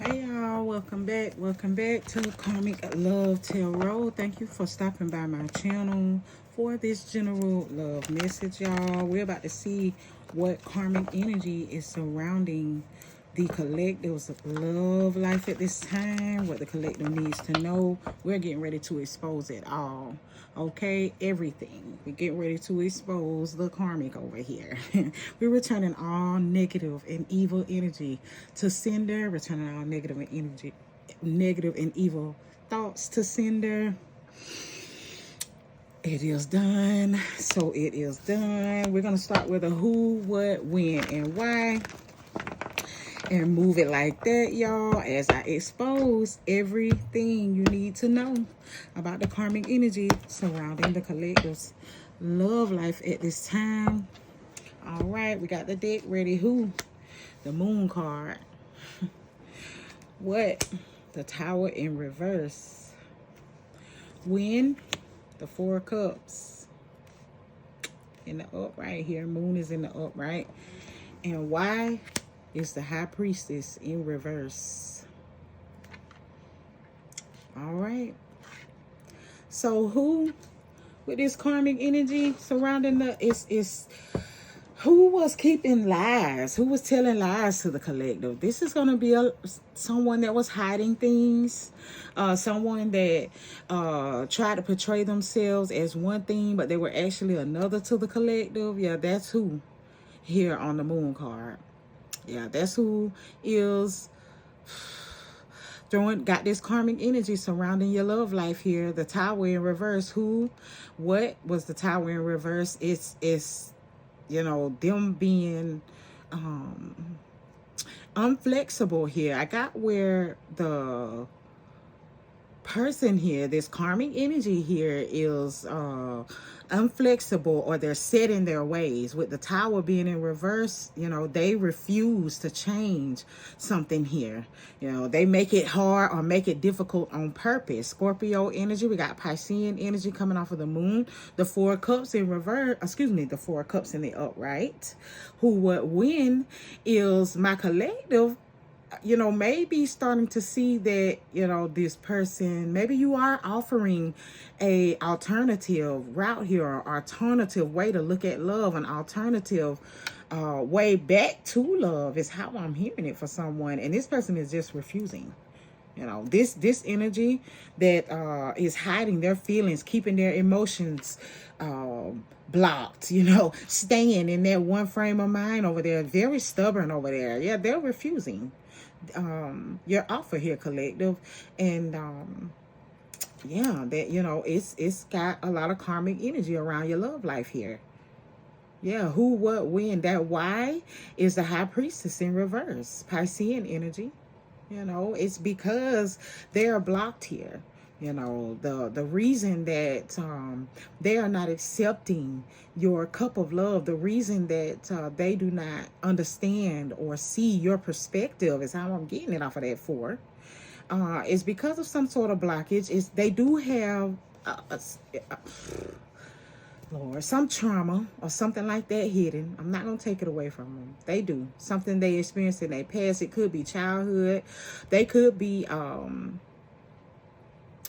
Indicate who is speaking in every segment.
Speaker 1: Hey y'all, welcome back to Karmic Love Tarot. Thank you for stopping by my channel for this general love message, y'all. We're about to see what karmic energy is surrounding the collective's love life at this time, what the collective needs to know. We're getting ready to expose it all. Okay, everything. We're getting ready to expose the karmic over here. We're returning all negative and evil energy to sender, returning all negative and evil thoughts to sender. It is done. So it is done. We're going to start with a who, what, when, and why. And move it like that, y'all, as I expose everything you need to know about the karmic energy surrounding the collective's love life at this time. All right, we got the deck ready. Who? The moon card. What? The tower in reverse. When? The 4 of cups. In the upright here. Moon is in the upright. And why? It's the high priestess in reverse. All right. So who with this karmic energy surrounding the is who was keeping lies? Who was telling lies to the collective? This is going to be someone that was hiding things. Someone that tried to portray themselves as one thing, but they were actually another to the collective. Yeah, that's who here on the moon card. Yeah, that's who is got this karmic energy surrounding your love life here. The tower in reverse. Who, what was the tower in reverse? It's you know, them being unflexible here. I got where the person here, this karmic energy here, is unflexible, or they're set in their ways. With the tower being in reverse, you know, they refuse to change something here. You know, they make it hard or make it difficult on purpose. Scorpio energy, we got Piscean energy coming off of the moon. The 4 cups in reverse, the 4 cups in the upright. Who, what, when is my collective, you know, maybe starting to see that, you know, this person, maybe you are offering a alternative route here, or alternative way to look at love, an alternative way back to love is how I'm hearing it for someone. And this person is just refusing. You know, this energy that is hiding their feelings, keeping their emotions blocked, you know, staying in that one frame of mind over there, very stubborn over there. Yeah, they're refusing your offer here, collective. And yeah, that, you know, it's got a lot of karmic energy around your love life here. Yeah, who, what, when. That why is the high priestess in reverse. Piscean energy. You know, it's because they're blocked here. You know, the reason that they are not accepting your cup of love, the reason that they do not understand or see your perspective, is how I'm getting it off of that 4, is because of some sort of blockage. Is they do have Lord, some trauma or something like that hidden. I'm not going to take it away from them. They do. Something they experienced in their past. It could be childhood. They could be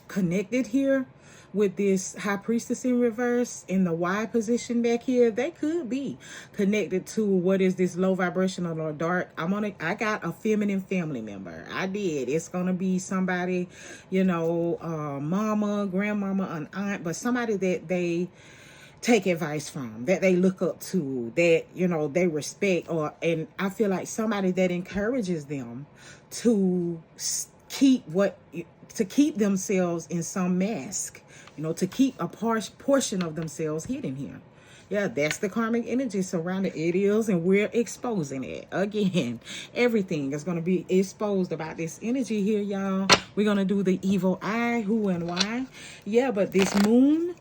Speaker 1: connected here with this high priestess in reverse in the Y position back here. They could be connected to what is this low vibrational or dark. I got a feminine family member. I did. It's gonna be somebody, you know, mama, grandmama, an aunt, but somebody that they take advice from, that they look up to, that, you know, they respect, and I feel like somebody that encourages them to keep themselves in some mask, you know, to keep a portion of themselves hidden here. Yeah, that's the karmic energy surrounding it is, and we're exposing it. Again, everything is going to be exposed about this energy here, y'all. We're going to do the evil eye, who and why. Yeah, but this moon,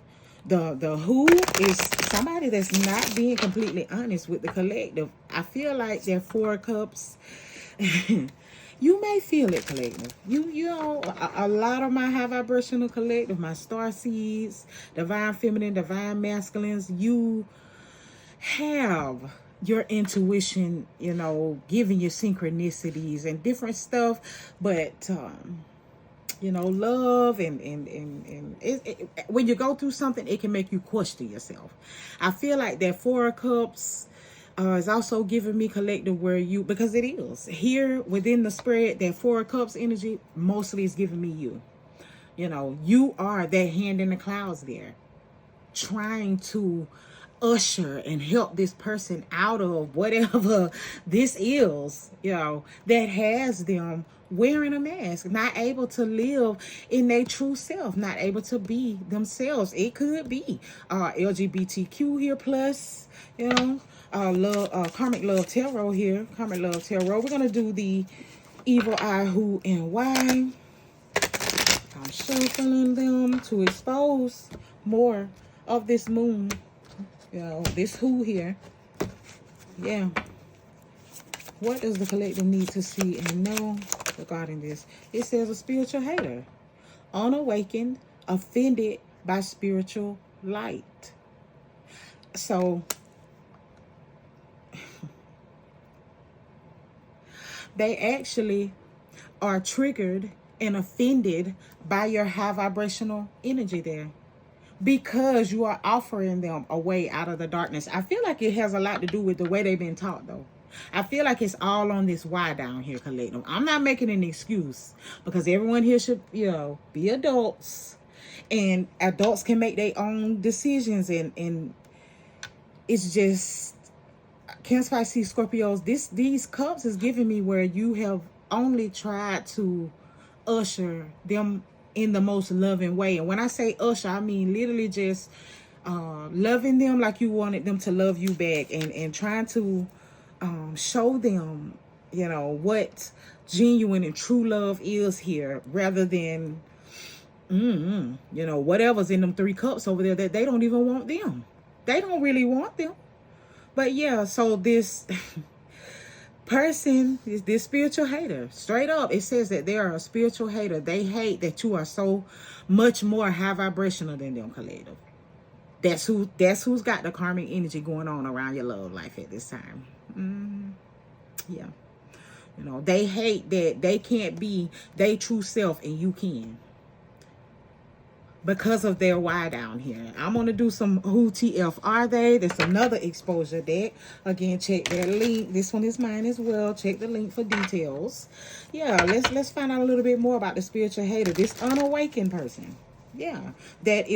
Speaker 1: the who is somebody that's not being completely honest with the collective. I feel like they're 4 cups. You may feel it, collective. You know, a lot of my high vibrational collective, my star seeds, divine feminine, divine masculines, you have your intuition, you know, giving you synchronicities and different stuff. But you know, love and when you go through something, it can make you question yourself. I feel like that Four of Cups is also giving me collective, where you, because it is here within the spread, that Four of Cups energy mostly is giving me you. You know, you are that hand in the clouds there, trying to usher and help this person out of whatever this is, you know, that has them wearing a mask, not able to live in their true self, not able to be themselves. It could be LGBTQ here, plus, you know, love, karmic love tarot here, karmic love tarot. We're gonna do the evil eye, who and why. I'm shuffling them to expose more of this moon, you know, this who here. Yeah. What does the collective need to see and know regarding this? It says a spiritual hater, unawakened, offended by spiritual light. So they actually are triggered and offended by your high vibrational energy there, because you are offering them a way out of the darkness. I feel like it has a lot to do with the way they've been taught, though. I feel like it's all on this why down here, collective. I'm not making an excuse, because everyone here should, you know, be adults, and adults can make their own decisions, and it's just Cancer, Pisces, Scorpios. These cups is giving me where you have only tried to usher them in the most loving way. And when I say usher, I mean literally just loving them like you wanted them to love you back, and trying to show them, you know, what genuine and true love is here, rather than you know, whatever's in them three cups over there, that they don't even want them. They don't really want them. But yeah, so this person is this spiritual hater. Straight up, it says that they are a spiritual hater. They hate that you are so much more high vibrational than them, collective. That's who's got the karmic energy going on around your love life at this time. Yeah. You know, they hate that they can't be their true self and you can, because of their why down here. I'm going to do some who TF are they. There's another exposure deck. Again, check that link. This one is mine as well. Check the link for details. Yeah, let's find out a little bit more about the spiritual hater. This unawakened person. Yeah, that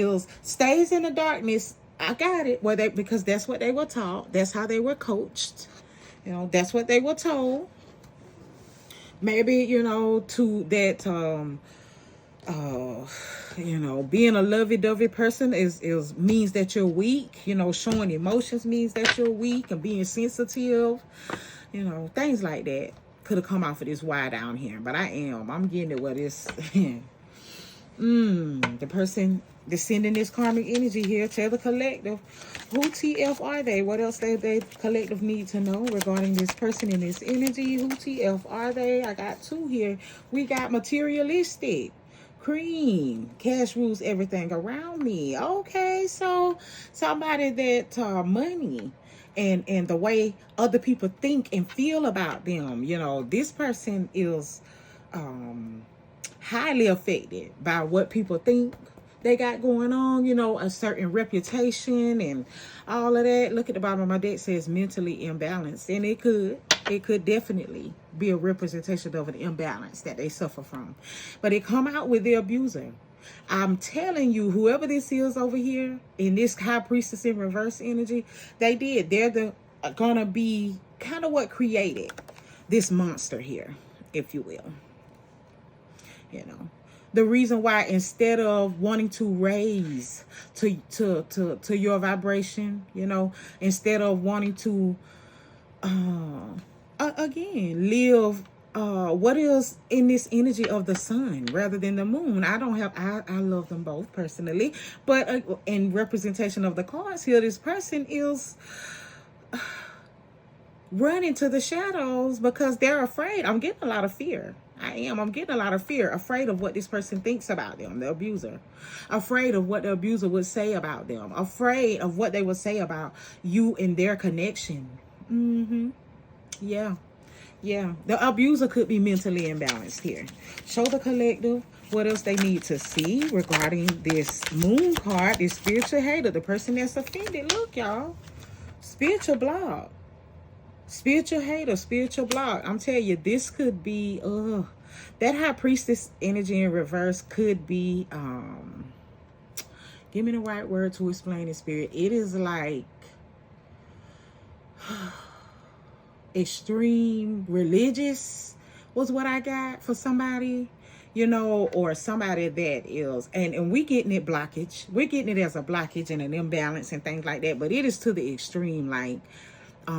Speaker 1: stays in the darkness. I got it. Well, because that's what they were taught. That's how they were coached. You know, that's what they were told. Maybe, you know, to that you know, being a lovey-dovey person is means that you're weak. You know, showing emotions means that you're weak, and being sensitive, you know, things like that could have come off of this why down here. But I'm getting it what it's the person descending this karmic energy here. Tell the collective, who TF are they? What else they collective need to know regarding this person in this energy? Who TF are they? I got two here. We got materialistic. Cream, cash rules everything around me. Okay, so somebody that money and the way other people think and feel about them, you know, this person is highly affected by what people think they got going on, you know, a certain reputation and all of that. Look at the bottom of my deck, says mentally imbalanced, and it could definitely be a representation of an imbalance that they suffer from. But it come out with the abuser. I'm telling you, whoever this is over here in this high priestess in reverse energy, they're gonna be kind of what created this monster here, if you will. You know, the reason why, instead of wanting to raise to your vibration, you know, instead of wanting to again live what is in this energy of the sun rather than the moon. I love them both personally, but in representation of the cards here, this person is running to the shadows because they're afraid. I'm getting a lot of fear. I'm getting a lot of fear, afraid of what this person thinks about them, the abuser, afraid of what the abuser would say about them, afraid of what they would say about you and their connection. Mm-hmm. Yeah. Yeah. The abuser could be mentally imbalanced here. Show the collective what else they need to see regarding this moon card, this spiritual hater, the person that's offended. Look, y'all. Spiritual block. Spiritual hater, spiritual block. I'm telling you, this could be that high priestess energy in reverse could be give me the right word to explain the spirit. It is like extreme religious was what I got for somebody, you know, or somebody that is, and we getting it blockage. We're getting it as a blockage and an imbalance and things like that, but it is to the extreme, like, I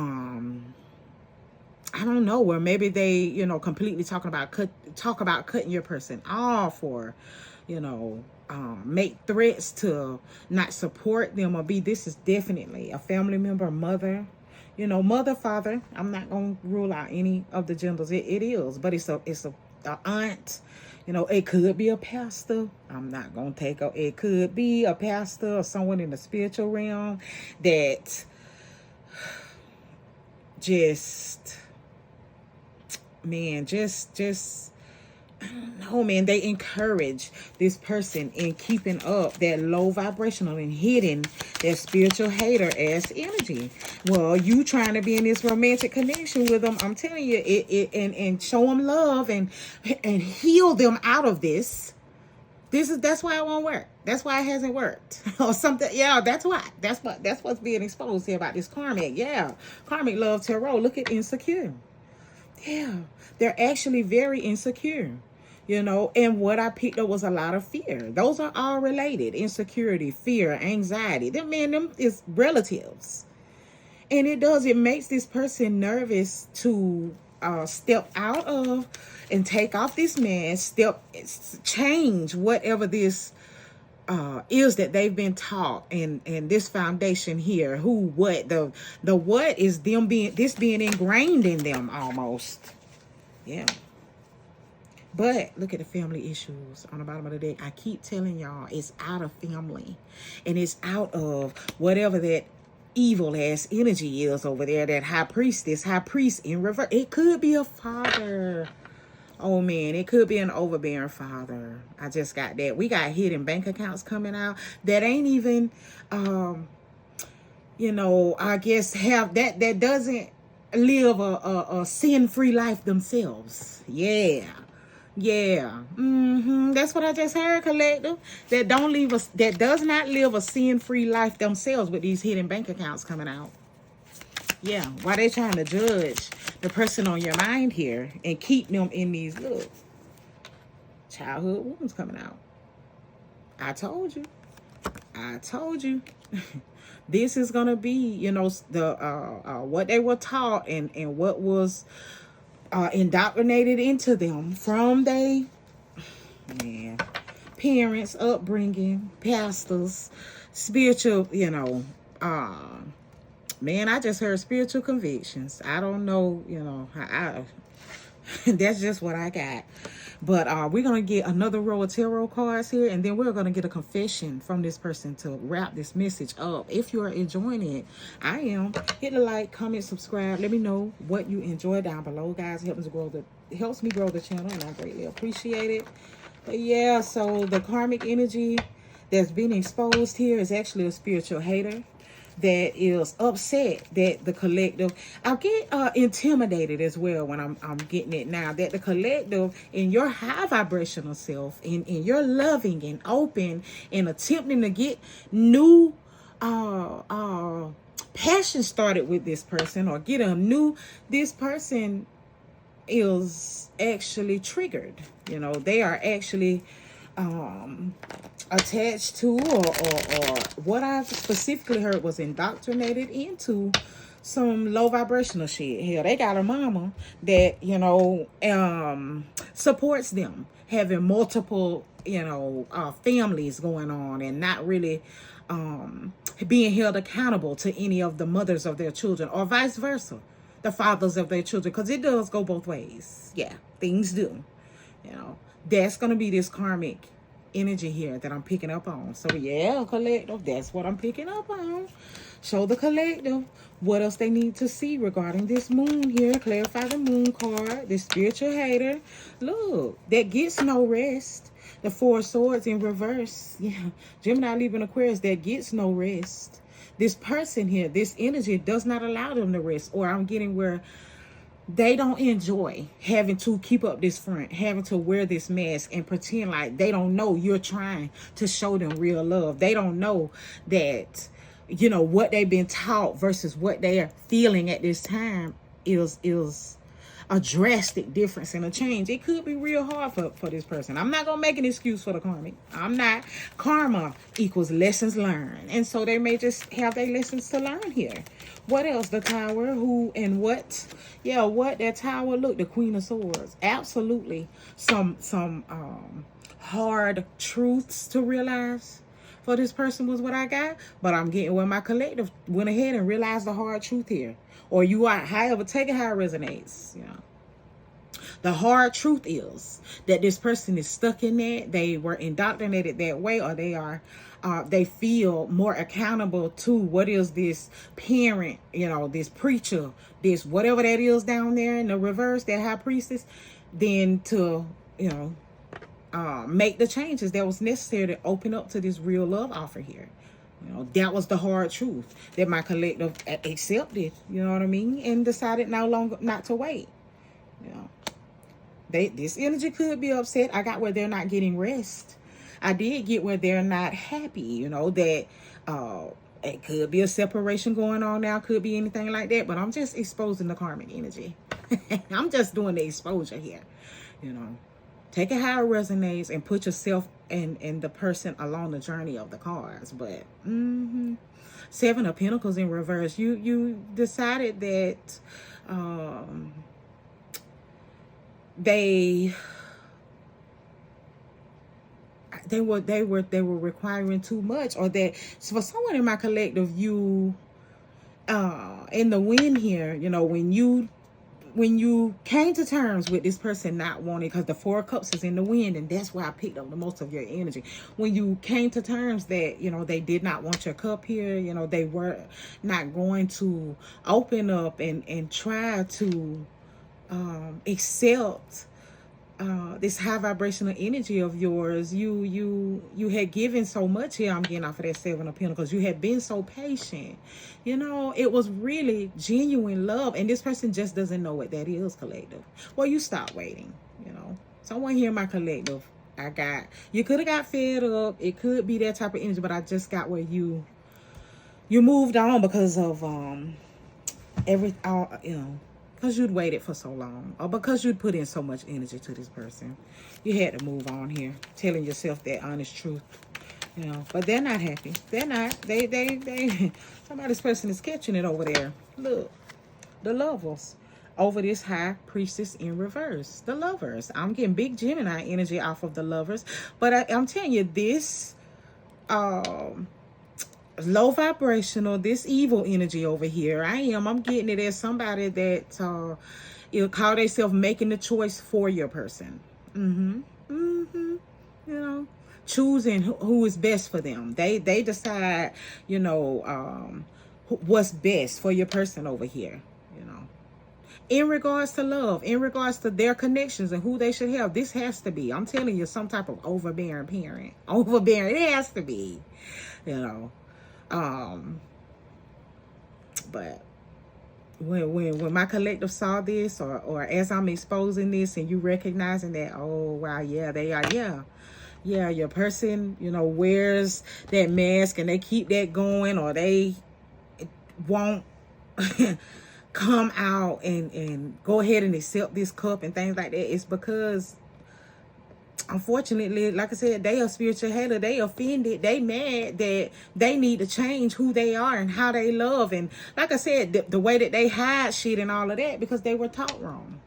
Speaker 1: don't know, where maybe they, you know, completely talk about cutting your person off, or, you know, make threats to not support them or be. This is definitely a family member, mother, you know, mother, father. I'm not gonna rule out any of the genders. It is, but it's a aunt. You know, it could be a pastor. I'm not gonna take a. It could be a pastor or someone in the spiritual realm that just, man, just I don't know, man. They encourage this person in keeping up that low vibrational and hitting that spiritual hater ass energy. Well, you trying to be in this romantic connection with them, I'm telling you, and show them love and heal them out of this. That's why it won't work. That's why it hasn't worked. Or something. Yeah, that's why. That's what's being exposed here about this karmic. Yeah. Karmic love tarot. Look at insecure. Yeah. They're actually very insecure. You know, and what I picked up was a lot of fear. Those are all related. Insecurity, fear, anxiety. Them is relatives. And it makes this person nervous to step out of and take off this mask, change whatever this is that they've been taught, and this foundation here, who, what, the what is them being ingrained in them almost. Yeah. But look at the family issues on the bottom of the deck. I keep telling y'all, it's out of family. And it's out of whatever that evil ass energy is over there. That high priest in reverse. It could be a father. Oh man, it could be an overbearing father. I just got that. We got hidden bank accounts coming out that ain't even, you know, I guess that doesn't live a sin-free life themselves. Yeah. Yeah. That's what I just heard, collective. That does not live a sin-free life themselves with these hidden bank accounts coming out. Yeah. Why they trying to judge the person on your mind here and keep them in these childhood wounds coming out. I told you. This is gonna be, you know, the what they were taught and what was indoctrinated into them from parents, upbringing, pastors, spiritual, you know, man, I just heard spiritual convictions. I don't know, you know, that's just what I got. But we're going to get another row of tarot cards here, and then we're going to get a confession from this person to wrap this message up. If you are enjoying it, I am. Hit the like, comment, subscribe. Let me know what you enjoy down below, guys. It helps me grow the channel, and I greatly appreciate it. But yeah, so the karmic energy that's been exposed here is actually a spiritual hater that is upset that the collective, I get intimidated as well when I'm getting it now, that the collective in your high vibrational self, in your loving and open and attempting to get new passion started with this person, or get this person is actually triggered. You know, they are actually attached to, or what I specifically heard was indoctrinated into some low vibrational shit. Hell, they got a mama that, you know, supports them having multiple, you know, families going on, and not really being held accountable to any of the mothers of their children, or vice versa, the fathers of their children, because it does go both ways. Yeah, things do. You know, that's going to be this karmic energy here that I'm picking up on. So yeah, collective, that's what I'm picking up on. Show the collective what else they need to see regarding this moon here. Clarify the moon card. This spiritual hater. Look, that gets no rest. The Four of Swords in reverse. Yeah. Gemini, Libra, and Aquarius, that gets no rest. This person here, this energy does not allow them to rest. Or I'm getting where they don't enjoy having to keep up this front, having to wear this mask and pretend like they don't know you're trying to show them real love. They don't know that, you know, what they've been taught versus what they are feeling at this time is a drastic difference and a change. It could be real hard for this person. I'm not going to make an excuse for the karmic. I'm not. Karma equals lessons learned. And so they may just have their lessons to learn here. What else? The Tower, who and what? Yeah, what? That Tower, look, the Queen of Swords. Absolutely some hard truths to realize for this person was what I got. But I'm getting where my collective went ahead and realized the hard truth here. Or you are, however, take it how it resonates. You know, the hard truth is that this person is stuck in that. They were indoctrinated that way, or they are, they feel more accountable to what is this parent, you know, this preacher, this whatever that is down there in the reverse, that high priestess, than to, you know, make the changes that was necessary to open up to this real love offer here. You know, that was the hard truth that my collective accepted, you know what I mean, and decided no longer not to wait. You know, this energy could be upset. I got where they're not getting rest. I did get where they're not happy, you know, that it could be a separation going on now, could be anything like that, but I'm just exposing the karmic energy. I'm just doing the exposure here, you know. Take it how it resonates and put yourself and the person along the journey of the cards. But Seven of Pentacles in reverse. You decided that they were requiring too much, or that, so for someone in my collective, you in the wind here, you know, when you came to terms with this person not wanting, because the Four of Cups is in the wind, and that's why I picked up the most of your energy. When you came to terms that, you know, they did not want your cup here, you know, they were not going to open up and try to accept this high vibrational energy of yours. You had given so much here. I'm getting off of that Seven of Pentacles. You had been so patient. You know, it was really genuine love, and this person just doesn't know what that is, collective. Well, you stop waiting. You know, someone here in my collective, you could have got fed up. It could be that type of energy, but I just got where you moved on because of you know, because you'd waited for so long, or because you'd put in so much energy to this person. You had to move on here, telling yourself that honest truth, you know. But they're not happy. They're not. They somebody's person is catching it over there. Look, the Lovers over this High Priestess in reverse. The Lovers. I'm getting big Gemini energy off of the Lovers, but I'm telling you, this low vibrational, this evil energy over here, I'm getting it as somebody that you'll call themselves making the choice for your person. You know, choosing who is best for them. They decide, you know, what's best for your person over here, you know. In regards to love, in regards to their connections and who they should have, this has to be, I'm telling you, some type of overbearing parent. Overbearing, it has to be, you know. But when my collective saw this, or as I'm exposing this and you recognizing that, oh wow, yeah, they are, yeah, your person, you know, wears that mask and they keep that going, or they won't come out and go ahead and accept this cup and things like that, it's because, unfortunately, like I said, they are spiritual hater. They offended. They mad that they need to change who they are and how they love. And like I said, the way that they hide shit and all of that, because they were taught wrong.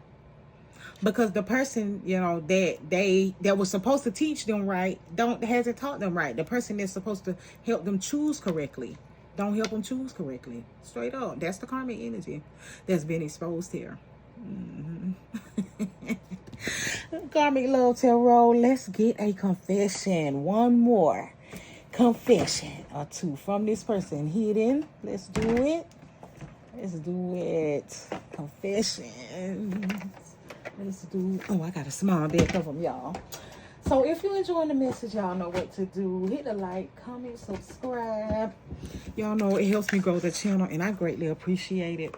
Speaker 1: Because the person, you know, that was supposed to teach them right, hasn't taught them right. The person that's supposed to help them choose correctly, don't help them choose correctly. Straight up. That's the karmic energy that's been exposed here. Karmic Love Tarot, let's get a confession. One more confession or two from this person hidden. Let's do it. Let's do it. Confessions. Let's do. Oh, I got a small deck of them, y'all. So if you're enjoying the message, y'all know what to do. Hit the like, comment, subscribe. Y'all know it helps me grow the channel, and I greatly appreciate it.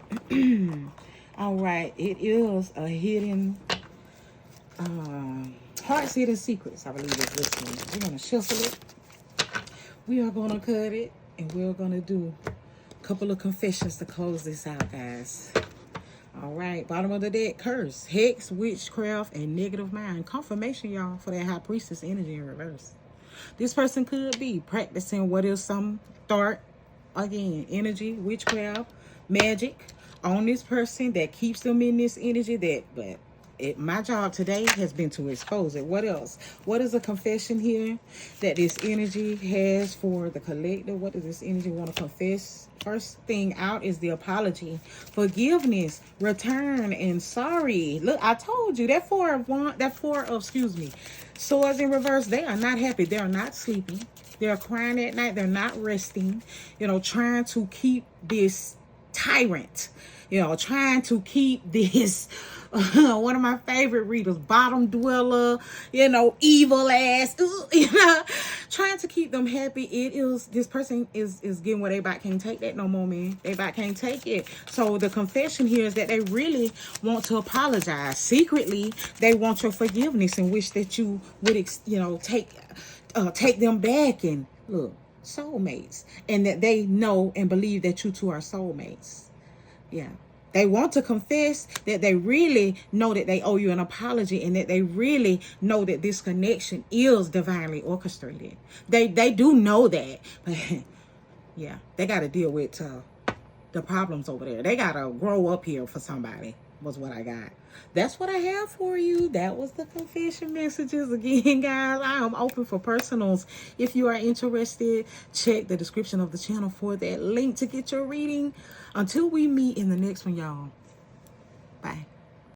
Speaker 1: All right, it is a hidden, heart's hidden secrets. I believe it's this one. We're gonna shuffle it. We are gonna cut it, and we're gonna do a couple of confessions to close this out, guys. All right, bottom of the deck, curse, hex, witchcraft, and negative mind. Confirmation, y'all, for that high priestess energy in reverse. This person could be practicing what is some thought, again, energy, witchcraft, magic on this person that keeps them in this energy. My job today has been to expose it. What else? What is a confession here that this energy has for the collective? What does this energy want to confess? First thing out is the apology, forgiveness, return, and sorry. Look, I told you that swords in reverse. They are not happy. They are not sleeping. They're crying at night. They're not resting. Trying to keep this tyrant. Trying to keep this. One of my favorite readers, bottom dweller, evil ass, trying to keep them happy. This person is getting what they back can't take that no more, man. They back can't take it. So the confession here is that they really want to apologize. Secretly, they want your forgiveness and wish that you would, take them back and look, soulmates. And that they know and believe that you two are soulmates. Yeah. They want to confess that they really know that they owe you an apology, and that they really know that this connection is divinely orchestrated. They do know that. But yeah, they got to deal with the problems over there. They got to grow up here for somebody, was what I got. That's what I have for you. That was the confession messages. Again, guys, I am open for personals. If you are interested, check the description of the channel for that link to get your reading. Until we meet in the next one, y'all. Bye.